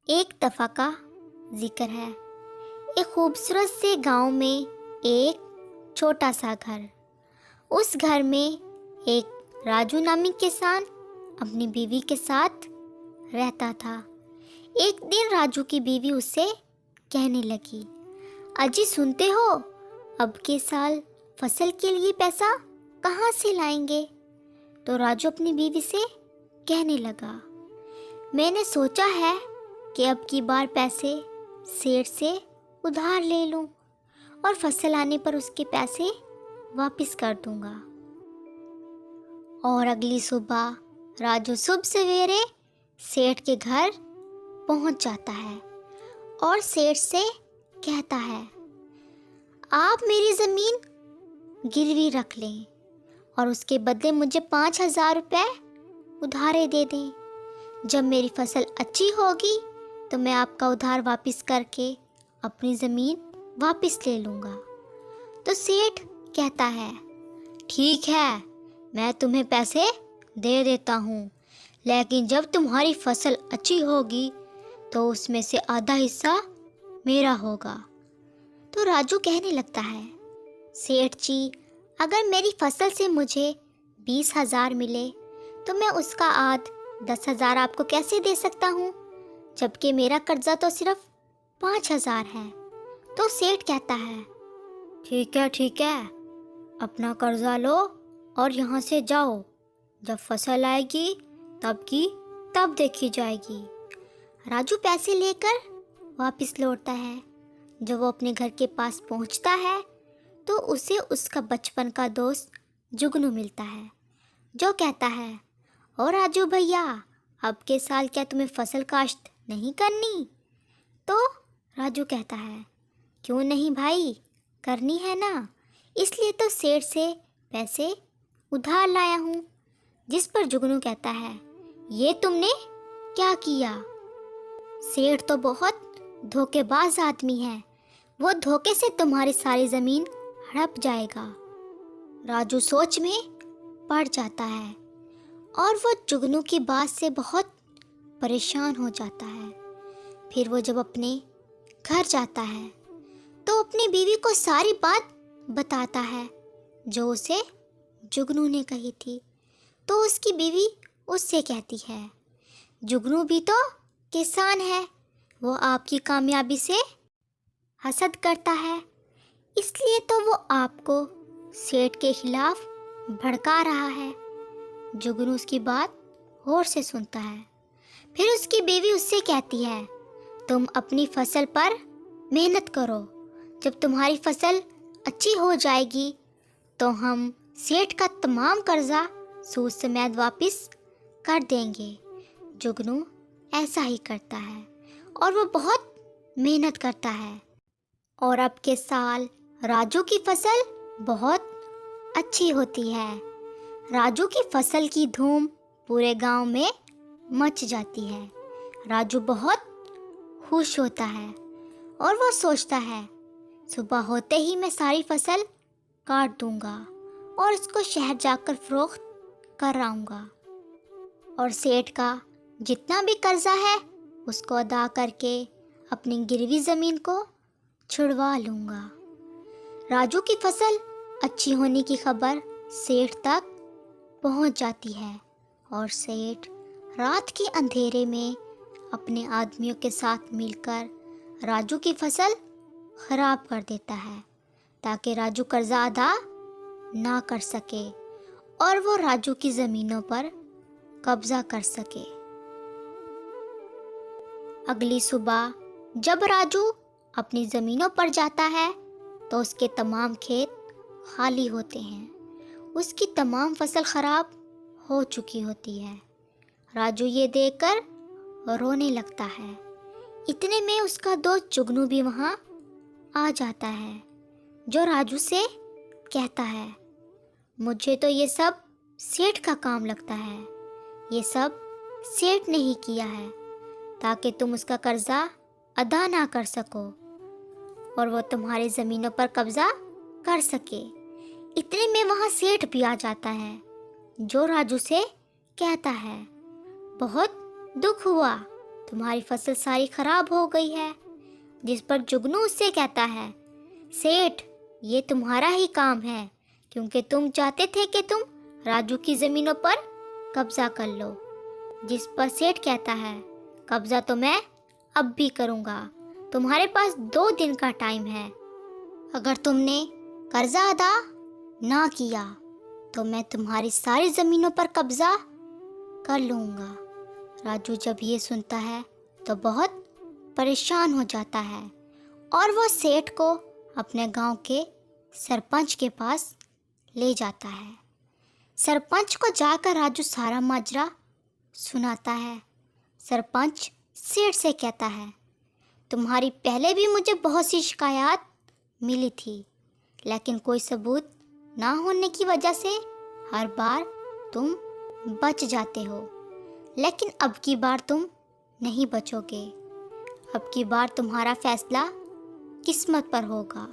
एक दफ़ा का जिक्र है। एक खूबसूरत से गांव में एक छोटा सा घर। उस घर में एक राजू नामी किसान अपनी बीवी के साथ रहता था। एक दिन राजू की बीवी उससे कहने लगी, अजी सुनते हो, अब के साल फसल के लिए पैसा कहाँ से लाएंगे? तो राजू अपनी बीवी से कहने लगा, मैंने सोचा है कि अब की बार पैसे सेठ से उधार ले लूं और फसल आने पर उसके पैसे वापस कर दूंगा। और अगली सुबह राजू सुबह सवेरे सेठ के घर पहुंच जाता है और सेठ से कहता है, आप मेरी ज़मीन गिरवी रख लें और उसके बदले मुझे 5,000 रुपये उधारे दे दें। जब मेरी फसल अच्छी होगी तो मैं आपका उधार वापस करके अपनी ज़मीन वापस ले लूँगा। तो सेठ कहता है, ठीक है, मैं तुम्हें पैसे दे देता हूँ, लेकिन जब तुम्हारी फसल अच्छी होगी तो उसमें से आधा हिस्सा मेरा होगा। तो राजू कहने लगता है, सेठ जी, अगर मेरी फसल से मुझे 20,000 मिले तो मैं उसका आध 10,000 आपको कैसे दे सकता हूँ, जबकि मेरा कर्जा तो सिर्फ 5,000 है। तो सेठ कहता है, ठीक है, अपना कर्जा लो और यहाँ से जाओ। जब फसल आएगी तब की तब देखी जाएगी। राजू पैसे लेकर वापस लौटता है। जब वो अपने घर के पास पहुँचता है तो उसे उसका बचपन का दोस्त जुगनू मिलता है, जो कहता है, ओ राजू भैया, अब के साल क्या तुम्हें फसल काश्त नहीं करनी? तो राजू कहता है, क्यों नहीं भाई, करनी है ना, इसलिए तो सेठ से पैसे उधार लाया हूँ। जिस पर जुगनू कहता है, ये तुमने क्या किया? सेठ तो बहुत धोखेबाज आदमी है, वो धोखे से तुम्हारी सारी ज़मीन हड़प जाएगा। राजू सोच में पड़ जाता है और वो जुगनू की बात से बहुत परेशान हो जाता है। फिर वो जब अपने घर जाता है तो अपनी बीवी को सारी बात बताता है जो उसे जुगनू ने कही थी। तो उसकी बीवी उससे कहती है, जुगनू भी तो किसान है, वो आपकी कामयाबी से हसद करता है, इसलिए तो वो आपको सेठ के खिलाफ भड़का रहा है। जुगनू उसकी बात गौर से सुनता है। फिर उसकी बीवी उससे कहती है, तुम अपनी फसल पर मेहनत करो, जब तुम्हारी फसल अच्छी हो जाएगी तो हम सेठ का तमाम कर्जा सूद समेत वापस कर देंगे। जुगनू ऐसा ही करता है और वो बहुत मेहनत करता है और अब के साल राजू की फसल बहुत अच्छी होती है। राजू की फसल की धूम पूरे गांव में मच जाती है। राजू बहुत खुश होता है और वो सोचता है, सुबह होते ही मैं सारी फसल काट दूंगा और इसको शहर जाकर फरोख्त कर आऊँगा और सेठ का जितना भी कर्जा है उसको अदा करके अपनी गिरवी ज़मीन को छुड़वा लूँगा। राजू की फसल अच्छी होने की खबर सेठ तक पहुँच जाती है और सेठ रात के अंधेरे में अपने आदमियों के साथ मिलकर राजू की फसल खराब कर देता है ताकि राजू कर्जा अदा ना कर सके और वो राजू की ज़मीनों पर कब्जा कर सके। अगली सुबह जब राजू अपनी ज़मीनों पर जाता है तो उसके तमाम खेत खाली होते हैं। उसकी तमाम फसल खराब हो चुकी होती है। राजू ये देखकर रोने लगता है। इतने में उसका दोस्त जुगनू भी वहाँ आ जाता है, जो राजू से कहता है, मुझे तो ये सब सेठ का काम लगता है, ये सब सेठ ने ही किया है ताकि तुम उसका कर्जा अदा ना कर सको और वो तुम्हारी ज़मीनों पर कब्जा कर सके। इतने में वहाँ सेठ भी आ जाता है, जो राजू से कहता है, बहुत दुख हुआ तुम्हारी फसल सारी खराब हो गई है। जिस पर जुगनू उससे कहता है, सेठ ये तुम्हारा ही काम है, क्योंकि तुम चाहते थे कि तुम राजू की ज़मीनों पर कब्जा कर लो। जिस पर सेठ कहता है, कब्जा तो मैं अब भी करूँगा, तुम्हारे पास 2 दिन का टाइम है। अगर तुमने कर्जा अदा ना किया तो मैं तुम्हारी सारी ज़मीनों पर कब्जा कर लूँगा। राजू जब ये सुनता है तो बहुत परेशान हो जाता है और वो सेठ को अपने गांव के सरपंच के पास ले जाता है। सरपंच को जाकर राजू सारा माजरा सुनाता है। सरपंच सेठ से कहता है, तुम्हारी पहले भी मुझे बहुत सी शिकायत मिली थी, लेकिन कोई सबूत ना होने की वजह से हर बार तुम बच जाते हो, लेकिन अब की बार तुम नहीं बचोगे। अब की बार तुम्हारा फैसला किस्मत पर होगा।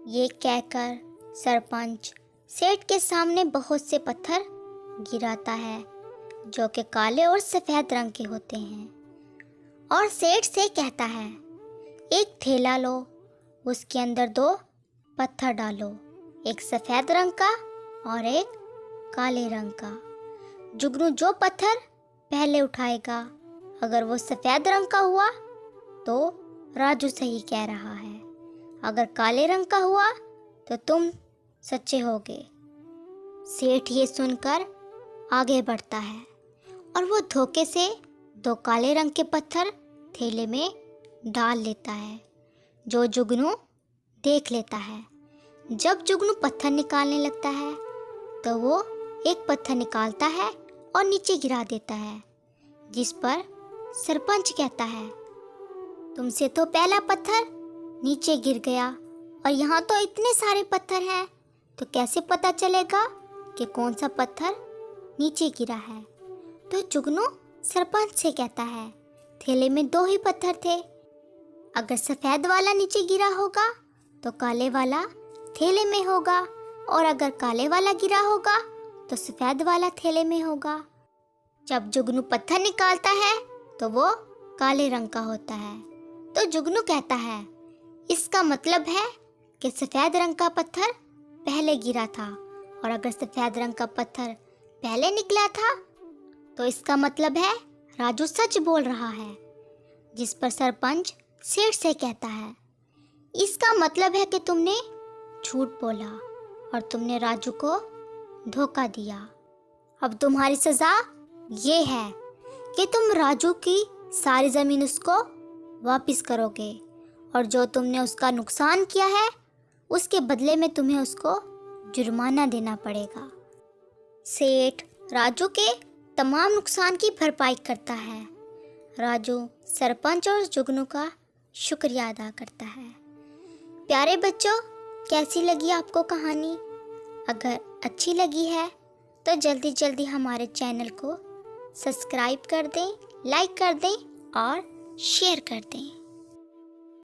ये कहकर सरपंच सेठ के सामने बहुत से पत्थर गिराता है जो कि काले और सफ़ेद रंग के होते हैं, और सेठ से कहता है, एक थैला लो, उसके अंदर 2 पत्थर डालो, एक सफ़ेद रंग का और एक काले रंग का। जुगनू जो पत्थर पहले उठाएगा, अगर वो सफ़ेद रंग का हुआ तो राजू सही कह रहा है, अगर काले रंग का हुआ तो तुम सच्चे होगे। सेठ ये सुनकर आगे बढ़ता है और वो धोखे से 2 काले रंग के पत्थर थैले में डाल लेता है, जो जुगनू देख लेता है। जब जुगनू पत्थर निकालने लगता है तो वो एक पत्थर निकालता है और नीचे गिरा देता है, जिस पर सरपंच कहता है, तुमसे तो पहला पत्थर नीचे गिर गया और यहाँ तो इतने सारे पत्थर हैं, तो कैसे पता चलेगा कि कौन सा पत्थर नीचे गिरा है। तो जुगनू सरपंच से कहता है, थैले में 2 ही पत्थर थे, अगर सफ़ेद वाला नीचे गिरा होगा तो काले वाला थैले में होगा, और अगर काले वाला गिरा होगा तो सफ़ेद वाला थैले में होगा। जब जुगनू पत्थर निकालता है तो वो काले रंग का होता है। तो जुगनू कहता है, इसका मतलब है कि सफ़ेद रंग का पत्थर पहले गिरा था, और अगर सफ़ेद रंग का पत्थर पहले निकला था तो इसका मतलब है राजू सच बोल रहा है। जिस पर सरपंच सेठ से कहता है, इसका मतलब है कि तुमने झूठ बोला और तुमने राजू को धोखा दिया। अब तुम्हारी सज़ा ये है कि तुम राजू की सारी ज़मीन उसको वापस करोगे, और जो तुमने उसका नुकसान किया है उसके बदले में तुम्हें उसको जुर्माना देना पड़ेगा। सेठ राजू के तमाम नुकसान की भरपाई करता है। राजू सरपंच और जुगनू का शुक्रिया अदा करता है। प्यारे बच्चों, कैसी लगी आपको कहानी? अगर अच्छी लगी है तो जल्दी जल्दी हमारे चैनल को सब्सक्राइब कर दें, लाइक कर दें और शेयर कर दें।